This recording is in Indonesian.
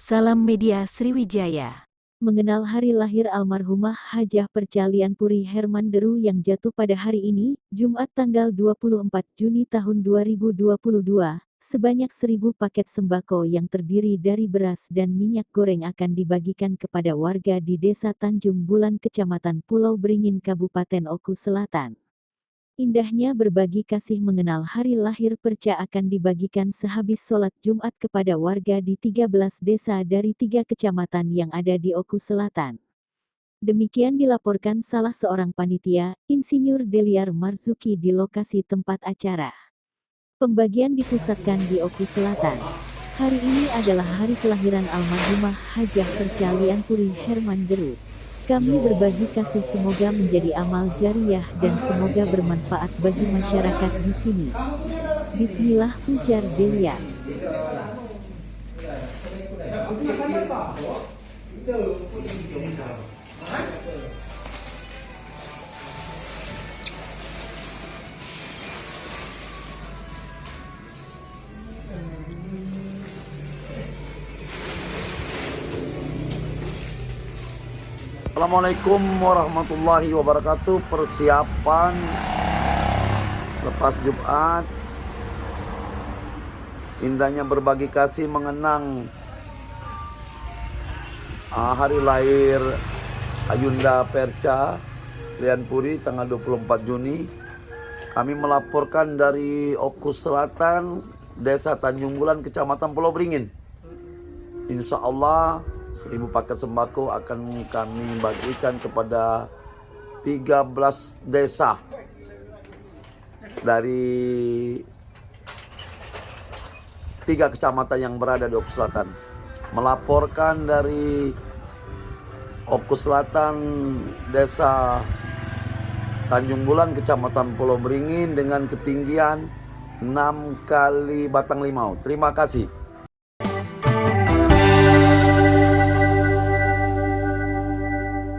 Salam Media Sriwijaya. Mengenal hari lahir almarhumah Hajah Percalian Puri Hermanderu yang jatuh pada hari ini, Jumat tanggal 24 Juni tahun 2022, sebanyak 1.000 paket sembako yang terdiri dari beras dan minyak goreng akan dibagikan kepada warga di Desa Tanjung Bulan Kecamatan Pulau Beringin Kabupaten Oku Selatan. Indahnya berbagi kasih mengenal hari lahir Perca akan dibagikan sehabis sholat Jumat kepada warga di 13 desa dari 3 kecamatan yang ada di Oku Selatan. Demikian dilaporkan salah seorang panitia, Insinyur Deliar Marzuki di lokasi tempat acara. Pembagian dipusatkan di Oku Selatan. Hari ini adalah hari kelahiran almarhumah Hajah Percalian Puri Hermanderu. Kami berbagi kasih semoga menjadi amal jariah dan semoga bermanfaat bagi masyarakat di sini. Bismillah, ujar Delia. Assalamualaikum warahmatullahi wabarakatuh. Persiapan lepas Jumat, indahnya berbagi kasih mengenang hari lahir Ayunda Perca Lian Puri tanggal 24 Juni. Kami melaporkan dari Oku Selatan, Desa Tanjung Bulan, Kecamatan Pulau Beringin. Insya Allah 1.000 paket sembako akan kami bagikan kepada 13 desa dari 3 kecamatan yang berada di Oku Selatan. Melaporkan dari Oku Selatan, Desa Tanjung Bulan, Kecamatan Pulau Beringin dengan ketinggian 6 kali batang limau. Terima kasih.